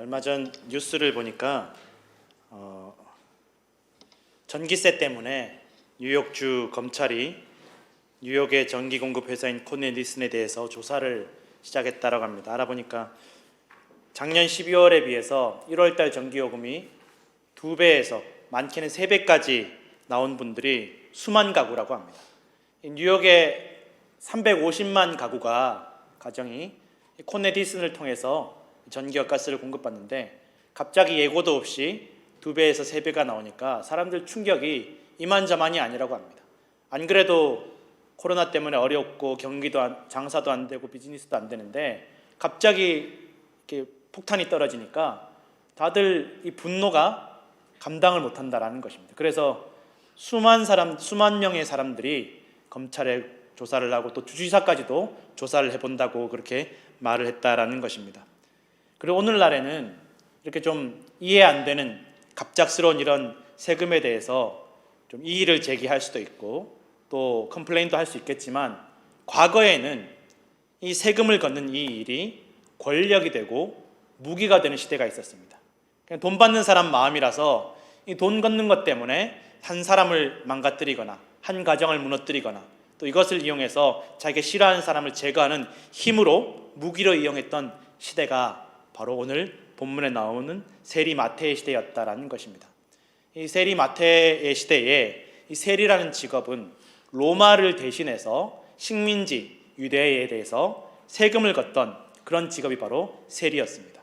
얼마 전 뉴스를 보니까 전기세 때문에 뉴욕주 검찰이 뉴욕의 전기 공급 회사인 콘에디슨에 대해서 조사를 시작했다고 합니다. 알아보니까 작년 12월에 비해서 1월달 전기요금이 2배에서 많게는 3배까지 나온 분들이 수만 가구라고 합니다. 뉴욕의 350만 가정이 콘에디슨을 통해서 전기와 가스를 공급받는데 갑자기 예고도 없이 2배에서 3배가 나오니까 사람들 충격이 이만저만이 아니라고 합니다. 안 그래도 코로나 때문에 어렵고 장사도 안 되고 비즈니스도 안 되는데 갑자기 이렇게 폭탄이 떨어지니까 다들 이 분노가 감당을 못한다라는 것입니다. 그래서 수만 명의 사람들이 검찰에 조사를 하고 또 주지사까지도 조사를 해본다고 그렇게 말을 했다라는 것입니다. 그리고 오늘날에는 이렇게 좀 이해 안 되는 갑작스러운 이런 세금에 대해서 좀 이의를 제기할 수도 있고 또 컴플레인도 할 수 있겠지만 과거에는 이 세금을 걷는 이 일이 권력이 되고 무기가 되는 시대가 있었습니다. 그냥 돈 받는 사람 마음이라서 이 돈 걷는 것 때문에 한 사람을 망가뜨리거나 한 가정을 무너뜨리거나 또 이것을 이용해서 자기가 싫어하는 사람을 제거하는 힘으로 무기로 이용했던 시대가 바로 오늘 본문에 나오는 세리 마태의 시대였다라는 것입니다. 이 세리 마태의 시대에 이 세리라는 직업은 로마를 대신해서 식민지 유대에 대해서 세금을 걷던 그런 직업이 바로 세리였습니다.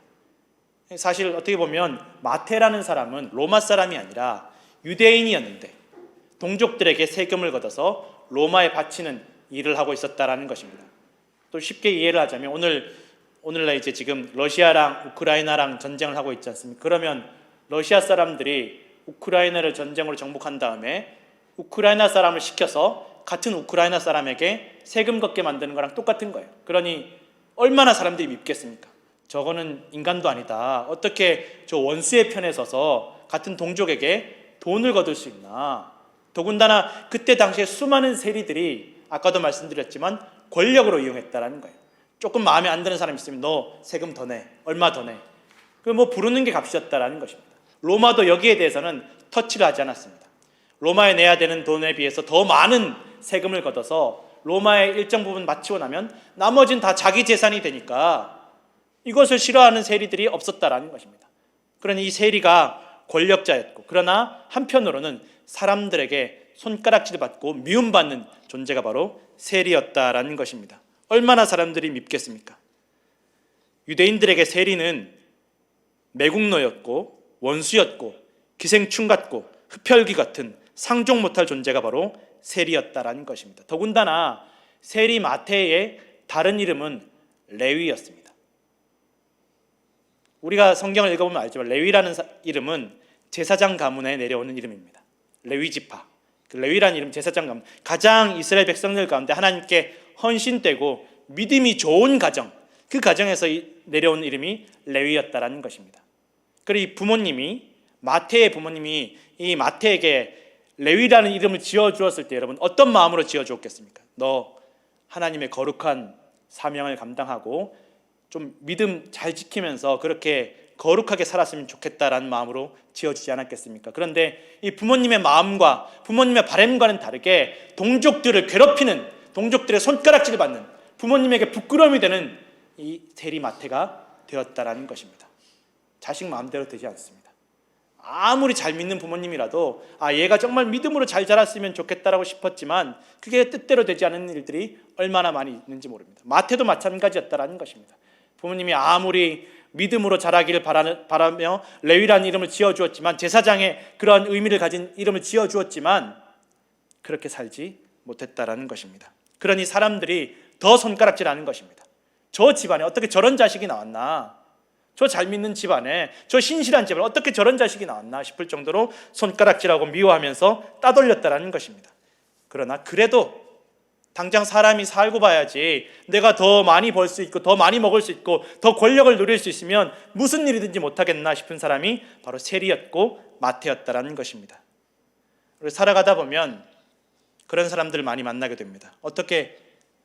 사실 어떻게 보면 마태라는 사람은 로마 사람이 아니라 유대인이었는데 동족들에게 세금을 걷어서 로마에 바치는 일을 하고 있었다라는 것입니다. 또 쉽게 이해를 하자면 오늘날 이제 지금 러시아랑 우크라이나랑 전쟁을 하고 있지 않습니까? 그러면 러시아 사람들이 우크라이나를 전쟁으로 정복한 다음에 우크라이나 사람을 시켜서 같은 우크라이나 사람에게 세금 걷게 만드는 거랑 똑같은 거예요. 그러니 얼마나 사람들이 밉겠습니까? 저거는 인간도 아니다. 어떻게 저 원수의 편에 서서 같은 동족에게 돈을 거둘 수 있나? 더군다나 그때 당시에 수많은 세리들이 아까도 말씀드렸지만 권력으로 이용했다라는 거예요. 조금 마음에 안 드는 사람 있으면 너 세금 더 내, 얼마 더 내. 그 뭐 부르는 게 값이었다라는 것입니다. 로마도 여기에 대해서는 터치를 하지 않았습니다. 로마에 내야 되는 돈에 비해서 더 많은 세금을 걷어서 로마의 일정 부분 마치고 나면 나머지는 다 자기 재산이 되니까 이것을 싫어하는 세리들이 없었다라는 것입니다. 그러니 이 세리가 권력자였고 그러나 한편으로는 사람들에게 손가락질 받고 미움받는 존재가 바로 세리였다라는 것입니다. 얼마나 사람들이 밉겠습니까? 유대인들에게 세리는 매국노였고 원수였고 기생충 같고 흡혈귀 같은 상종 못할 존재가 바로 세리였다라는 것입니다. 더군다나 세리 마태의 다른 이름은 레위였습니다. 우리가 성경을 읽어보면 알지만 레위라는 이름은 제사장 가문에 내려오는 이름입니다. 레위 지파. 그 레위라는 이름 제사장 가문. 가장 이스라엘 백성들 가운데 하나님께 헌신되고 믿음이 좋은 가정, 그 가정에서 내려온 이름이 레위였다라는 것입니다. 그리고 이 부모님이 마태의 부모님이 이 마태에게 레위라는 이름을 지어주었을 때 여러분 어떤 마음으로 지어주었겠습니까? 너 하나님의 거룩한 사명을 감당하고 좀 믿음 잘 지키면서 그렇게 거룩하게 살았으면 좋겠다라는 마음으로 지어주지 않았겠습니까? 그런데 이 부모님의 마음과 부모님의 바람과는 다르게 동족들을 괴롭히는, 동족들의 손가락질 받는, 부모님에게 부끄러움이 되는 이 세리 마태가 되었다라는 것입니다. 자식 마음대로 되지 않습니다. 아무리 잘 믿는 부모님이라도 얘가 정말 믿음으로 잘 자랐으면 좋겠다라고 싶었지만 그게 뜻대로 되지 않은 일들이 얼마나 많이 있는지 모릅니다. 마태도 마찬가지였다라는 것입니다. 부모님이 아무리 믿음으로 자라기를 바라며 레위라는 이름을 지어주었지만 제사장의 그러한 의미를 가진 이름을 지어주었지만 그렇게 살지 못했다라는 것입니다. 그러니 사람들이 더 손가락질하는 것입니다. 저 집안에 어떻게 저런 자식이 나왔나? 저 잘 믿는 집안에, 저 신실한 집안에 어떻게 저런 자식이 나왔나 싶을 정도로 손가락질하고 미워하면서 따돌렸다라는 것입니다. 그러나 그래도 당장 사람이 살고 봐야지, 내가 더 많이 벌 수 있고 더 많이 먹을 수 있고 더 권력을 누릴 수 있으면 무슨 일이든지 못하겠나 싶은 사람이 바로 세리였고 마태였다라는 것입니다. 그리고 살아가다 보면 그런 사람들을 많이 만나게 됩니다. 어떻게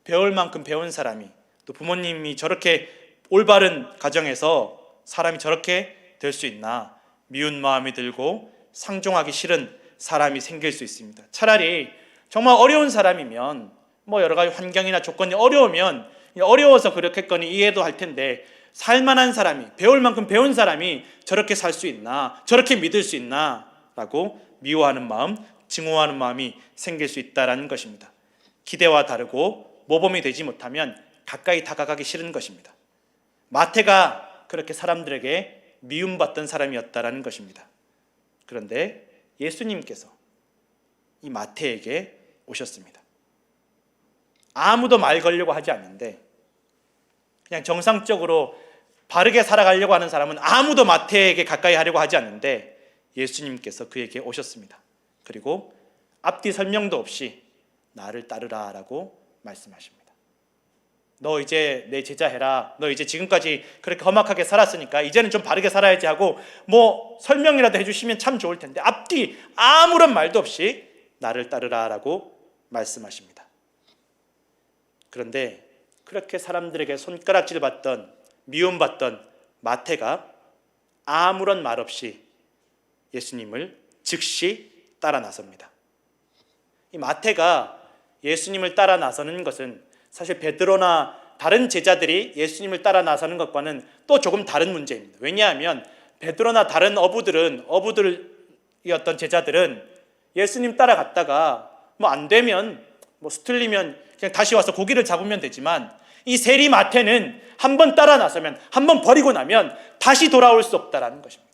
배울 만큼 배운 사람이, 또 부모님이 저렇게 올바른 가정에서 사람이 저렇게 될 수 있나, 미운 마음이 들고 상종하기 싫은 사람이 생길 수 있습니다. 차라리 정말 어려운 사람이면 뭐 여러 가지 환경이나 조건이 어려우면 어려워서 그렇겠거니 이해도 할 텐데, 살만한 사람이, 배울 만큼 배운 사람이 저렇게 살 수 있나, 저렇게 믿을 수 있나 라고 미워하는 마음, 증오하는 마음이 생길 수 있다는 것입니다. 기대와 다르고 모범이 되지 못하면 가까이 다가가기 싫은 것입니다. 마태가 그렇게 사람들에게 미움받던 사람이었다는 것입니다. 그런데 예수님께서 이 마태에게 오셨습니다. 아무도 말 걸려고 하지 않는데, 그냥 정상적으로 바르게 살아가려고 하는 사람은 아무도 마태에게 가까이 하려고 하지 않는데 예수님께서 그에게 오셨습니다. 그리고 앞뒤 설명도 없이 나를 따르라 라고 말씀하십니다. 너 이제 내 제자 해라. 너 이제 지금까지 그렇게 험악하게 살았으니까 이제는 좀 바르게 살아야지 하고 뭐 설명이라도 해주시면 참 좋을 텐데, 앞뒤 아무런 말도 없이 나를 따르라 라고 말씀하십니다. 그런데 그렇게 사람들에게 손가락질 받던, 미움받던 마태가 아무런 말 없이 예수님을 즉시 따라 나섭니다. 이 마태가 예수님을 따라 나서는 것은 사실 베드로나 다른 제자들이 예수님을 따라 나서는 것과는 또 조금 다른 문제입니다. 왜냐하면 베드로나 다른 어부들이었던 제자들은 예수님 따라갔다가 뭐 안 되면, 뭐 수틀리면 그냥 다시 와서 고기를 잡으면 되지만, 이 세리 마태는 한 번 따라 나서면, 한 번 버리고 나면 다시 돌아올 수 없다라는 것입니다.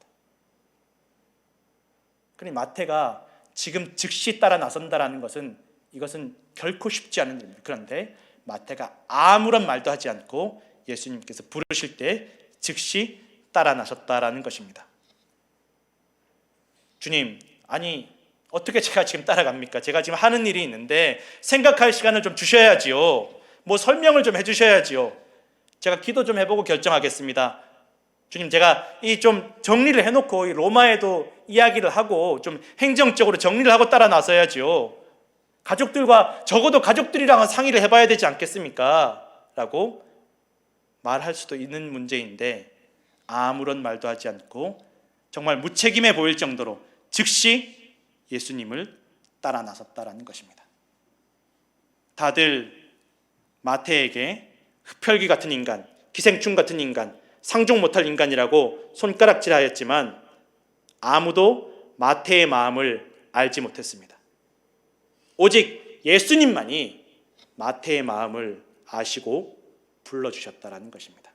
그러니 마태가 지금 즉시 따라 나선다라는 것은, 이것은 결코 쉽지 않은 일입니다. 그런데 마태가 아무런 말도 하지 않고 예수님께서 부르실 때 즉시 따라 나섰다라는 것입니다. 주님, 아니 어떻게 제가 지금 따라갑니까? 제가 지금 하는 일이 있는데 생각할 시간을 좀 주셔야지요. 뭐 설명을 좀 해주셔야지요. 제가 기도 좀 해보고 결정하겠습니다. 주님, 제가 이 좀 정리를 해놓고 이 로마에도 이야기를 하고 좀 행정적으로 정리를 하고 따라 나서야지요. 가족들과, 적어도 가족들이랑은 상의를 해봐야 되지 않겠습니까? 라고 말할 수도 있는 문제인데 아무런 말도 하지 않고 정말 무책임해 보일 정도로 즉시 예수님을 따라 나섰다라는 것입니다. 다들 마태에게 흡혈귀 같은 인간, 기생충 같은 인간, 상종 못할 인간이라고 손가락질하였지만 아무도 마태의 마음을 알지 못했습니다. 오직 예수님만이 마태의 마음을 아시고 불러주셨다라는 것입니다.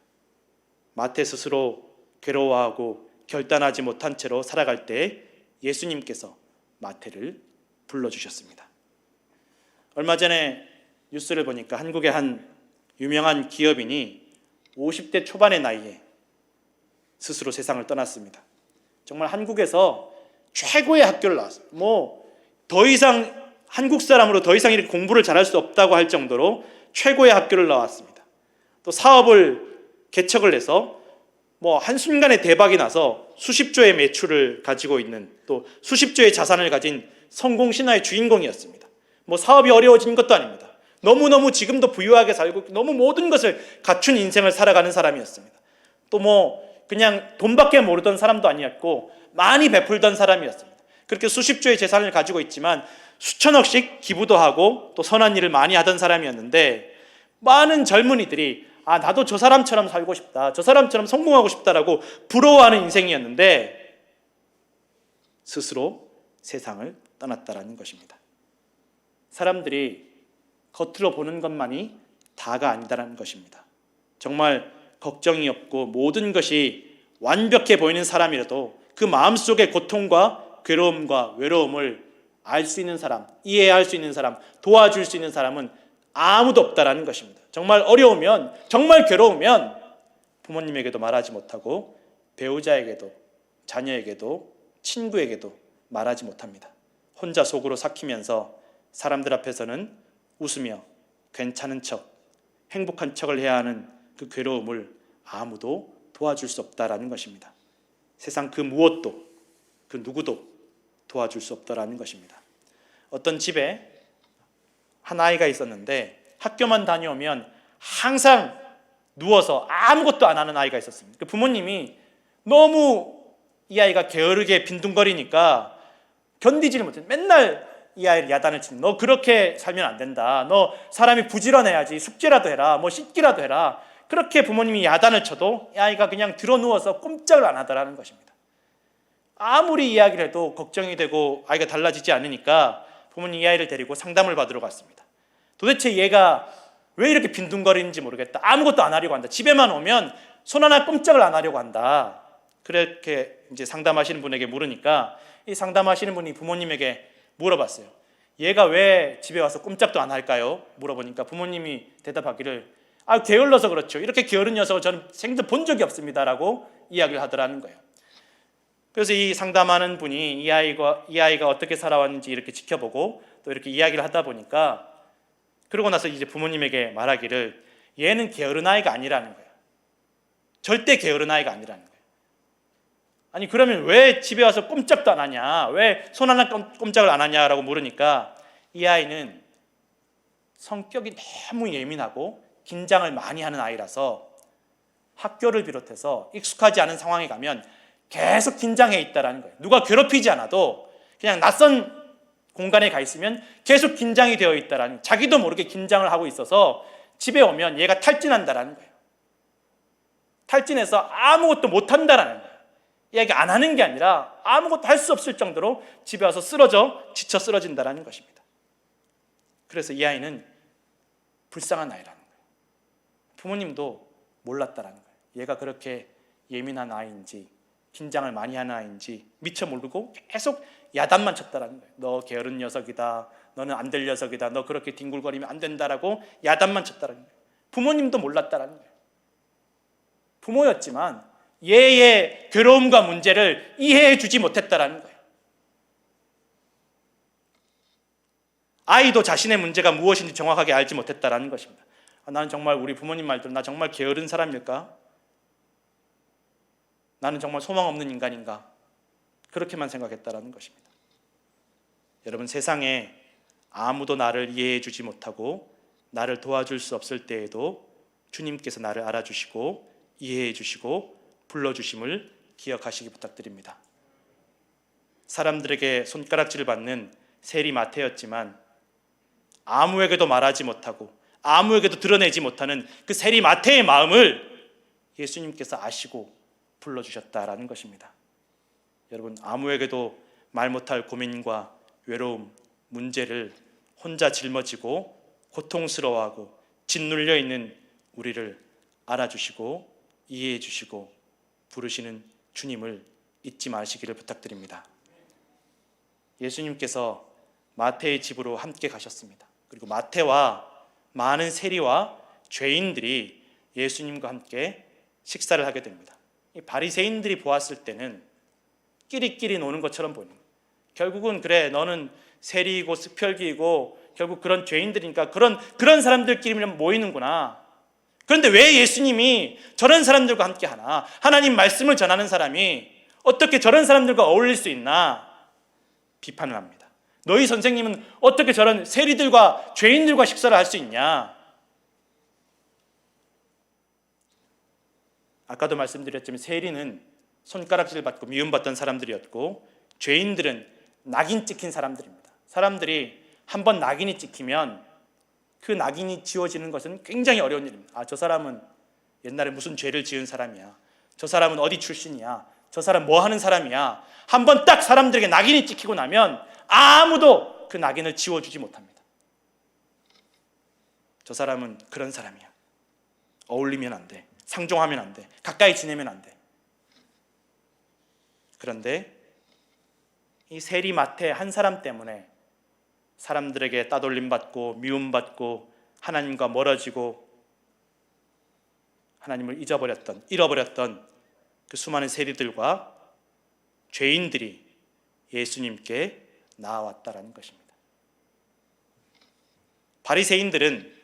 마태 스스로 괴로워하고 결단하지 못한 채로 살아갈 때 예수님께서 마태를 불러주셨습니다. 얼마 전에 뉴스를 보니까 한국의 한 유명한 기업인이 50대 초반의 나이에 스스로 세상을 떠났습니다. 정말 한국에서 최고의 학교를 나왔어요. 뭐 더 이상 한국 사람으로 더 이상 이렇게 공부를 잘할 수 없다고 할 정도로 최고의 학교를 나왔습니다. 또 사업을 개척을 해서 뭐 한순간에 대박이 나서 수십조의 매출을 가지고 있는, 또 수십조의 자산을 가진 성공 신화의 주인공이었습니다. 뭐 사업이 어려워진 것도 아닙니다. 너무너무 지금도 부유하게 살고 너무 모든 것을 갖춘 인생을 살아가는 사람이었습니다. 또 뭐 그냥 돈밖에 모르던 사람도 아니었고 많이 베풀던 사람이었습니다. 그렇게 수십조의 재산을 가지고 있지만 수천억씩 기부도 하고 또 선한 일을 많이 하던 사람이었는데, 많은 젊은이들이 나도 저 사람처럼 살고 싶다, 저 사람처럼 성공하고 싶다라고 부러워하는 인생이었는데 스스로 세상을 떠났다라는 것입니다. 사람들이 겉으로 보는 것만이 다가 아니다라는 것입니다. 정말 걱정이 없고 모든 것이 완벽해 보이는 사람이라도 그 마음속의 고통과 괴로움과 외로움을 알 수 있는 사람, 이해할 수 있는 사람, 도와줄 수 있는 사람은 아무도 없다라는 것입니다. 정말 어려우면, 정말 괴로우면 부모님에게도 말하지 못하고 배우자에게도, 자녀에게도, 친구에게도 말하지 못합니다. 혼자 속으로 삭히면서 사람들 앞에서는 웃으며 괜찮은 척, 행복한 척을 해야 하는 그 괴로움을 아무도 도와줄 수 없다라는 것입니다. 세상 그 무엇도, 그 누구도 도와줄 수 없다라는 것입니다. 어떤 집에 한 아이가 있었는데 학교만 다녀오면 항상 누워서 아무것도 안 하는 아이가 있었습니다. 그 부모님이 너무 이 아이가 게으르게 빈둥거리니까 견디지를 못해. 맨날 이 아이를 야단을 치는, 너 그렇게 살면 안 된다, 너 사람이 부지런해야지, 숙제라도 해라, 뭐 씻기라도 해라. 그렇게 부모님이 야단을 쳐도 이 아이가 그냥 드러누워서 꼼짝을 안 하더라는 것입니다. 아무리 이야기를 해도 걱정이 되고 아이가 달라지지 않으니까 부모님이 이 아이를 데리고 상담을 받으러 갔습니다. 도대체 얘가 왜 이렇게 빈둥거리는지 모르겠다, 아무것도 안 하려고 한다, 집에만 오면 손 하나 꼼짝을 안 하려고 한다. 그렇게 이제 상담하시는 분에게 물으니까 이 상담하시는 분이 부모님에게 물어봤어요. 얘가 왜 집에 와서 꼼짝도 안 할까요? 물어보니까 부모님이 대답하기를, 게을러서 그렇죠, 이렇게 게으른 녀석을 저는 생전 본 적이 없습니다라고 이야기를 하더라는 거예요. 그래서 이 상담하는 분이 이 아이가 어떻게 살아왔는지 이렇게 지켜보고 또 이렇게 이야기를 하다 보니까, 그러고 나서 이제 부모님에게 말하기를, 얘는 게으른 아이가 아니라는 거예요. 절대 게으른 아이가 아니라는 거예요. 아니 그러면 왜 집에 와서 꼼짝도 안 하냐, 왜 손 하나 꼼짝을 안 하냐라고 물으니까, 이 아이는 성격이 너무 예민하고 긴장을 많이 하는 아이라서 학교를 비롯해서 익숙하지 않은 상황에 가면 계속 긴장해 있다라는 거예요. 누가 괴롭히지 않아도 그냥 낯선 공간에 가 있으면 계속 긴장이 되어 있다라는, 자기도 모르게 긴장을 하고 있어서 집에 오면 얘가 탈진한다라는 거예요. 탈진해서 아무것도 못한다라는 거예요. 얘가 안 하는 게 아니라 아무것도 할 수 없을 정도로 집에 와서 지쳐 쓰러진다라는 것입니다. 그래서 이 아이는 불쌍한 아이라는 거예요. 부모님도 몰랐다라는 거예요. 얘가 그렇게 예민한 아이인지 긴장을 많이 하는 아이인지 미처 모르고 계속 야단만 쳤다라는 거예요. 너 게으른 녀석이다, 너는 안 될 녀석이다, 너 그렇게 뒹굴거리면 안 된다라고 야단만 쳤다라는 거예요. 부모님도 몰랐다라는 거예요. 부모였지만 얘의 괴로움과 문제를 이해해 주지 못했다라는 거예요. 아이도 자신의 문제가 무엇인지 정확하게 알지 못했다라는 것입니다. 나는 정말 우리 부모님 말대로 나 정말 게으른 사람일까? 나는 정말 소망 없는 인간인가? 그렇게만 생각했다라는 것입니다. 여러분, 세상에 아무도 나를 이해해 주지 못하고 나를 도와줄 수 없을 때에도 주님께서 나를 알아주시고 이해해 주시고 불러주심을 기억하시기 부탁드립니다. 사람들에게 손가락질을 받는 세리 마태였지만 아무에게도 말하지 못하고 아무에게도 드러내지 못하는 그 세리 마태의 마음을 예수님께서 아시고 불러주셨다라는 것입니다. 여러분, 아무에게도 말 못할 고민과 외로움, 문제를 혼자 짊어지고 고통스러워하고 짓눌려 있는 우리를 알아주시고 이해해 주시고 부르시는 주님을 잊지 마시기를 부탁드립니다. 예수님께서 마태의 집으로 함께 가셨습니다. 그리고 마태와 많은 세리와 죄인들이 예수님과 함께 식사를 하게 됩니다. 이 바리새인들이 보았을 때는 끼리끼리 노는 것처럼 보이는 거예요. 결국은 그래, 너는 세리이고 습혈귀이고 결국 그런 죄인들이니까 그런 사람들끼리만 모이는구나. 그런데 왜 예수님이 저런 사람들과 함께 하나? 하나님 말씀을 전하는 사람이 어떻게 저런 사람들과 어울릴 수 있나? 비판을 합니다. 너희 선생님은 어떻게 저런 세리들과 죄인들과 식사를 할 수 있냐? 아까도 말씀드렸지만 세리는 손가락질을 받고 미움받던 사람들이었고 죄인들은 낙인 찍힌 사람들입니다. 사람들이 한번 낙인이 찍히면 그 낙인이 지워지는 것은 굉장히 어려운 일입니다. 저 사람은 옛날에 무슨 죄를 지은 사람이야, 저 사람은 어디 출신이야, 저 사람 뭐 하는 사람이야. 한번 딱 사람들에게 낙인이 찍히고 나면 아무도 그 낙인을 지워주지 못합니다. 저 사람은 그런 사람이야, 어울리면 안 돼, 상종하면 안 돼, 가까이 지내면 안 돼. 그런데 이 세리 마태 한 사람 때문에 사람들에게 따돌림받고 미움받고 하나님과 멀어지고 하나님을 잃어버렸던 그 수많은 세리들과 죄인들이 예수님께 나아왔다라는 것입니다. 바리새인들은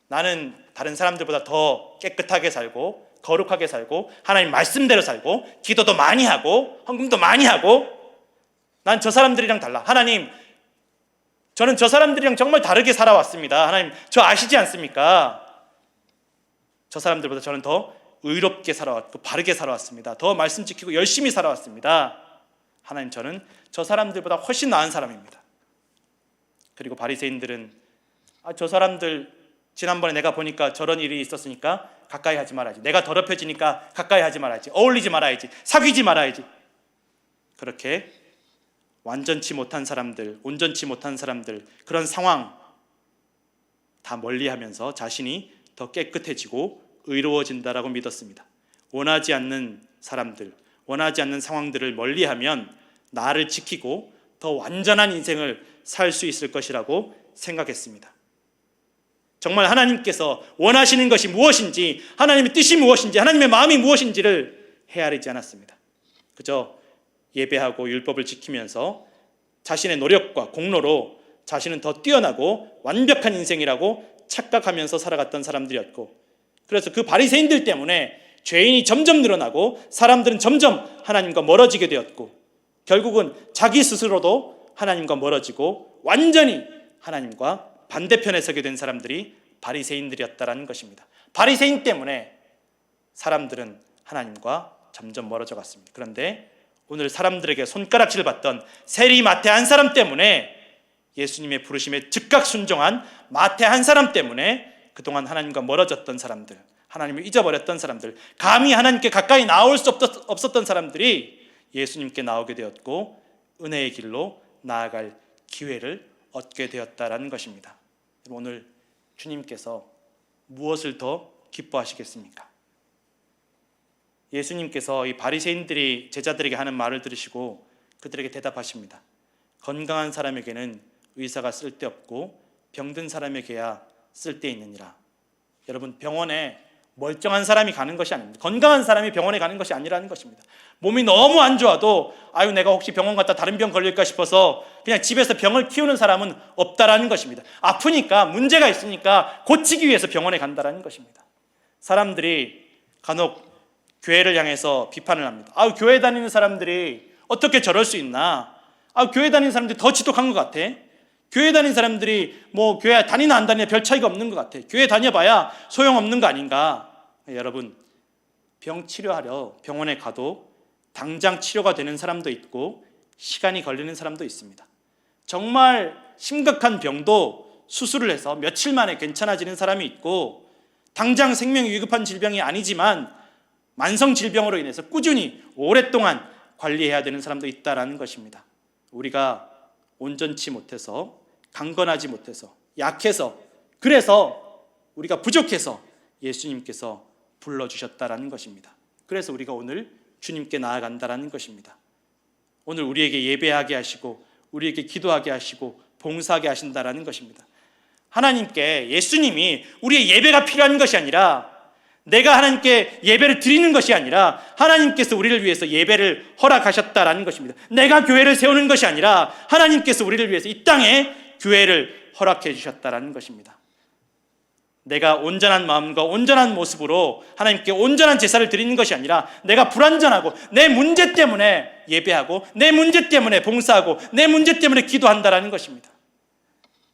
나는 다른 사람들보다 더 깨끗하게 살고 거룩하게 살고 하나님 말씀대로 살고 기도도 많이 하고 헌금도 많이 하고 난 저 사람들이랑 달라. 하나님, 저는 저 사람들이랑 정말 다르게 살아왔습니다. 하나님, 저 아시지 않습니까? 저 사람들보다 저는 더 의롭게 살아왔고 바르게 살아왔습니다. 더 말씀 지키고 열심히 살아왔습니다. 하나님, 저는 저 사람들보다 훨씬 나은 사람입니다. 그리고 바리새인들은 저 사람들 지난번에 내가 보니까 저런 일이 있었으니까 가까이 하지 말아야지, 내가 더럽혀지니까 가까이 하지 말아야지, 어울리지 말아야지, 사귀지 말아야지, 그렇게 완전치 못한 사람들, 온전치 못한 사람들, 그런 상황 다 멀리하면서 자신이 더 깨끗해지고 의로워진다라고 믿었습니다. 원하지 않는 사람들, 원하지 않는 상황들을 멀리하면 나를 지키고 더 완전한 인생을 살 수 있을 것이라고 생각했습니다. 정말 하나님께서 원하시는 것이 무엇인지, 하나님의 뜻이 무엇인지, 하나님의 마음이 무엇인지를 헤아리지 않았습니다. 그저 예배하고 율법을 지키면서 자신의 노력과 공로로 자신은 더 뛰어나고 완벽한 인생이라고 착각하면서 살아갔던 사람들이었고, 그래서 그 바리새인들 때문에 죄인이 점점 늘어나고 사람들은 점점 하나님과 멀어지게 되었고, 결국은 자기 스스로도 하나님과 멀어지고 완전히 하나님과 반대편에 서게 된 사람들이 바리새인들이었다라는 것입니다. 바리새인 때문에 사람들은 하나님과 점점 멀어져 갔습니다. 그런데 오늘 사람들에게 손가락질 받던 세리 마태 한 사람 때문에, 예수님의 부르심에 즉각 순종한 마태 한 사람 때문에 그동안 하나님과 멀어졌던 사람들, 하나님을 잊어버렸던 사람들, 감히 하나님께 가까이 나올 수 없었던 사람들이 예수님께 나오게 되었고 은혜의 길로 나아갈 기회를 얻게 되었다라는 것입니다. 오늘 주님께서 무엇을 더 기뻐하시겠습니까? 예수님께서 이 바리새인들이 제자들에게 하는 말을 들으시고 그들에게 대답하십니다. 건강한 사람에게는 의사가 쓸데없고 병든 사람에게야 쓸데있느니라. 여러분, 병원에 멀쩡한 사람이 가는 것이 아닙니다. 건강한 사람이 병원에 가는 것이 아니라는 것입니다. 몸이 너무 안 좋아도 내가 혹시 병원 갔다 다른 병 걸릴까 싶어서 그냥 집에서 병을 키우는 사람은 없다라는 것입니다. 아프니까, 문제가 있으니까 고치기 위해서 병원에 간다라는 것입니다. 사람들이 간혹 교회를 향해서 비판을 합니다. 교회 다니는 사람들이 어떻게 저럴 수 있나? 교회 다니는 사람들이 더 지독한 것 같아. 교회 다니는 사람들이 교회 다니나 안 다니나 별 차이가 없는 것 같아. 교회 다녀봐야 소용없는 거 아닌가? 여러분, 병 치료하려 병원에 가도 당장 치료가 되는 사람도 있고 시간이 걸리는 사람도 있습니다. 정말 심각한 병도 수술을 해서 며칠 만에 괜찮아지는 사람이 있고, 당장 생명이 위급한 질병이 아니지만 만성 질병으로 인해서 꾸준히 오랫동안 관리해야 되는 사람도 있다라는 것입니다. 우리가 온전치 못해서, 강건하지 못해서, 약해서, 그래서 우리가 부족해서 예수님께서 불러주셨다라는 것입니다. 그래서 우리가 오늘 주님께 나아간다라는 것입니다. 오늘 우리에게 예배하게 하시고 우리에게 기도하게 하시고 봉사하게 하신다라는 것입니다. 하나님께, 예수님이 우리의 예배가 필요한 것이 아니라, 내가 하나님께 예배를 드리는 것이 아니라 하나님께서 우리를 위해서 예배를 허락하셨다라는 것입니다. 내가 교회를 세우는 것이 아니라 하나님께서 우리를 위해서 이 땅에 교회를 허락해 주셨다라는 것입니다. 내가 온전한 마음과 온전한 모습으로 하나님께 온전한 제사를 드리는 것이 아니라 내가 불완전하고 내 문제 때문에 예배하고 내 문제 때문에 봉사하고 내 문제 때문에 기도한다라는 것입니다.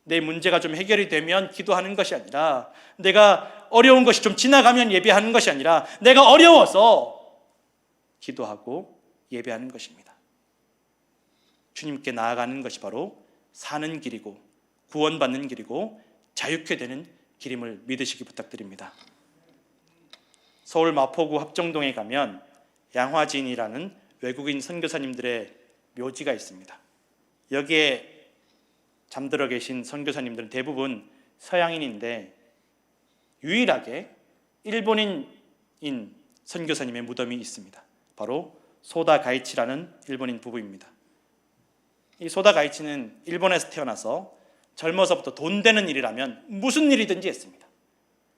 내 문제가 좀 해결이 되면 기도하는 것이 아니라, 내가 어려운 것이 좀 지나가면 예배하는 것이 아니라 내가 어려워서 기도하고 예배하는 것입니다. 주님께 나아가는 것이 바로 사는 길이고 구원받는 길이고 자유케 되는 길임을 믿으시기 부탁드립니다. 서울 마포구 합정동에 가면 양화진이라는 외국인 선교사님들의 묘지가 있습니다. 여기에 잠들어 계신 선교사님들은 대부분 서양인인데 유일하게 일본인인 선교사님의 무덤이 있습니다. 바로 소다 가이치라는 일본인 부부입니다. 이 소다 가이치는 일본에서 태어나서 젊어서부터 돈 되는 일이라면 무슨 일이든지 했습니다.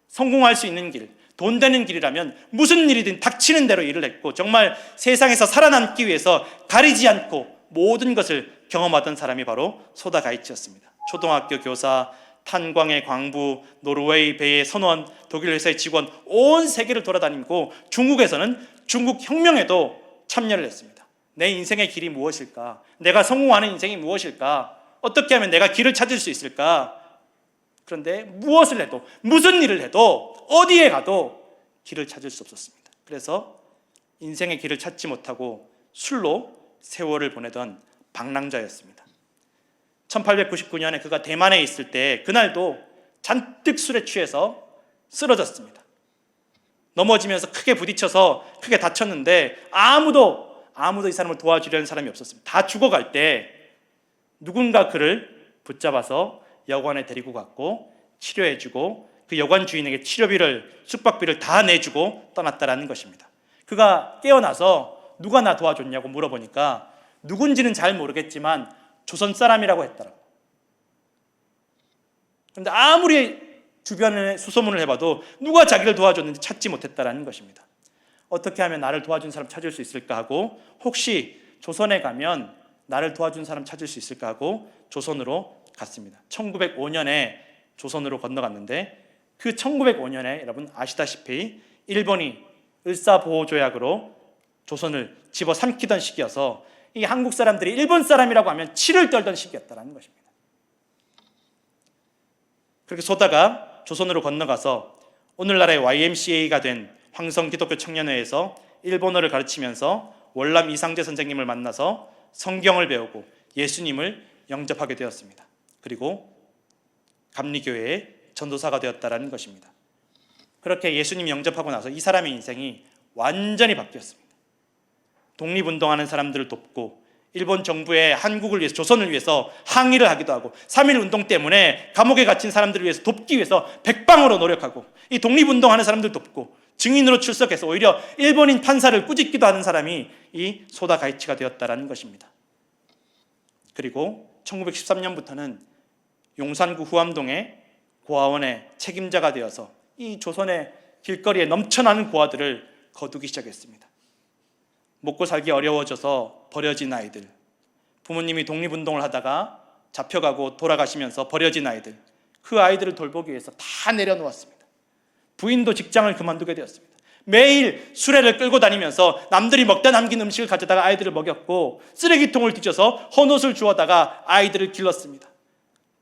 성공할 수 있는 길, 돈 되는 길이라면 무슨 일이든 닥치는 대로 일을 했고, 정말 세상에서 살아남기 위해서 가리지 않고 모든 것을 경험하던 사람이 바로 소다 가이치였습니다. 초등학교 교사, 탄광의 광부, 노르웨이 배의 선원, 독일 회사의 직원, 온 세계를 돌아다니고 중국에서는 중국 혁명에도 참여를 했습니다. 내 인생의 길이 무엇일까? 내가 성공하는 인생이 무엇일까? 어떻게 하면 내가 길을 찾을 수 있을까? 그런데 무엇을 해도, 무슨 일을 해도, 어디에 가도 길을 찾을 수 없었습니다. 그래서 인생의 길을 찾지 못하고 술로 세월을 보내던 방랑자였습니다. 1899년에 그가 대만에 있을 때 그날도 잔뜩 술에 취해서 쓰러졌습니다. 넘어지면서 크게 부딪혀서 크게 다쳤는데 아무도 이 사람을 도와주려는 사람이 없었습니다. 다 죽어갈 때 누군가 그를 붙잡아서 여관에 데리고 갔고 치료해주고 그 여관 주인에게 치료비를, 숙박비를 다 내주고 떠났다라는 것입니다. 그가 깨어나서 누가 나 도와줬냐고 물어보니까 누군지는 잘 모르겠지만 조선 사람이라고 했더라고. 그런데 아무리 주변에 수소문을 해봐도 누가 자기를 도와줬는지 찾지 못했다라는 것입니다. 어떻게 하면 나를 도와준 사람 찾을 수 있을까 하고, 혹시 조선에 가면 나를 도와준 사람 찾을 수 있을까 하고 조선으로 갔습니다. 1905년에 조선으로 건너갔는데, 그 1905년에 여러분 아시다시피 일본이 을사보호조약으로 조선을 집어삼키던 시기여서 이 한국 사람들이 일본 사람이라고 하면 치를 떨던 시기였다는 것입니다. 그렇게 소다가 조선으로 건너가서 오늘날의 YMCA가 된 황성기독교 청년회에서 일본어를 가르치면서 월남 이상재 선생님을 만나서 성경을 배우고 예수님을 영접하게 되었습니다. 그리고 감리교회의 전도사가 되었다라는 것입니다. 그렇게 예수님 영접하고 나서 이 사람의 인생이 완전히 바뀌었습니다. 독립운동하는 사람들을 돕고 일본 정부의 한국을 위해서, 조선을 위해서 항의를 하기도 하고, 3.1운동 때문에 감옥에 갇힌 사람들을 위해서 돕기 위해서 백방으로 노력하고, 이 독립운동하는 사람들 돕고 증인으로 출석해서 오히려 일본인 판사를 꾸짖기도 하는 사람이 이 소다 가이치가 되었다라는 것입니다. 그리고 1913년부터는 용산구 후암동의 고아원의 책임자가 되어서 이 조선의 길거리에 넘쳐나는 고아들을 거두기 시작했습니다. 먹고 살기 어려워져서 버려진 아이들, 부모님이 독립운동을 하다가 잡혀가고 돌아가시면서 버려진 아이들, 그 아이들을 돌보기 위해서 다 내려놓았습니다. 부인도 직장을 그만두게 되었습니다. 매일 수레를 끌고 다니면서 남들이 먹다 남긴 음식을 가져다가 아이들을 먹였고, 쓰레기통을 뒤져서 헌옷을 주워다가 아이들을 길렀습니다.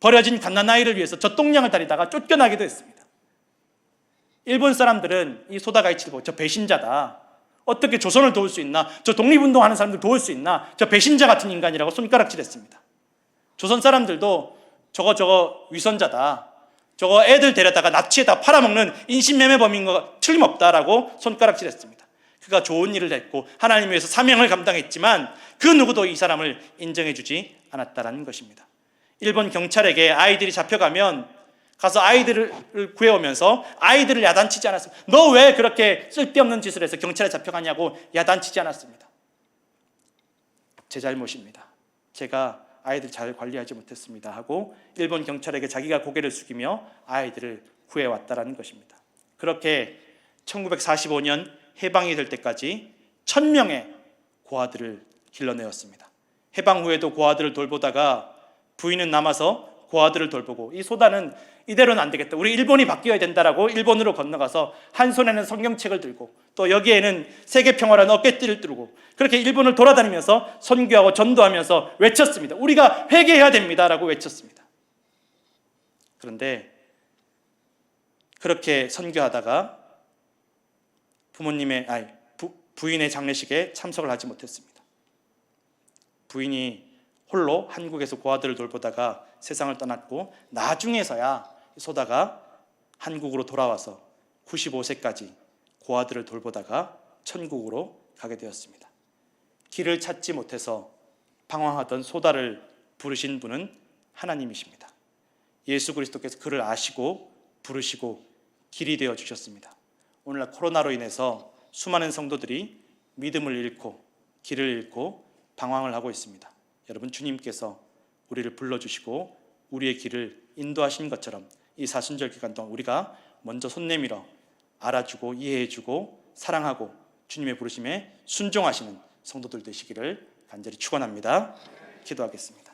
버려진 갓난아이를 위해서 젖동량을 다리다가 쫓겨나기도 했습니다. 일본 사람들은 이 소다가이치를 보고 저 배신자다, 어떻게 조선을 도울 수 있나, 저 독립운동하는 사람들 도울 수 있나, 저 배신자 같은 인간이라고 손가락질했습니다. 조선 사람들도 저거 위선자다, 저거 애들 데려다가 납치에다 팔아먹는 인신매매범인 거 틀림없다라고 손가락질했습니다. 그가 좋은 일을 했고 하나님 위해서 사명을 감당했지만 그 누구도 이 사람을 인정해주지 않았다라는 것입니다. 일본 경찰에게 아이들이 잡혀가면 가서 아이들을 구해오면서 아이들을 야단치지 않았습니다. 너 왜 그렇게 쓸데없는 짓을 해서 경찰에 잡혀가냐고 야단치지 않았습니다. 제 잘못입니다. 제가 아이들 잘 관리하지 못했습니다 하고 일본 경찰에게 자기가 고개를 숙이며 아이들을 구해왔다라는 것입니다. 그렇게 1945년 해방이 될 때까지 1000명의 고아들을 길러내었습니다. 해방 후에도 고아들을 돌보다가 부인은 남아서 고아들을 돌보고, 이 소다는 이대로는 안 되겠다, 우리 일본이 바뀌어야 된다라고 일본으로 건너가서 한 손에는 성경책을 들고 또 여기에는 세계평화라는 어깨띠를 들고 그렇게 일본을 돌아다니면서 선교하고 전도하면서 외쳤습니다. 우리가 회개해야 됩니다라고 외쳤습니다. 그런데 그렇게 선교하다가 부인의 장례식에 참석을 하지 못했습니다. 부인이 홀로 한국에서 고아들을 돌보다가 세상을 떠났고, 나중에서야 소다가 한국으로 돌아와서 95세까지 고아들을 돌보다가 천국으로 가게 되었습니다. 길을 찾지 못해서 방황하던 소다를 부르신 분은 하나님이십니다. 예수 그리스도께서 그를 아시고 부르시고 길이 되어 주셨습니다. 오늘날 코로나로 인해서 수많은 성도들이 믿음을 잃고 길을 잃고 방황을 하고 있습니다. 여러분, 주님께서 우리를 불러주시고 우리의 길을 인도하신 것처럼 이 사순절 기간 동안 우리가 먼저 손 내밀어 알아주고 이해해주고 사랑하고 주님의 부르심에 순종하시는 성도들 되시기를 간절히 축원합니다. 기도하겠습니다.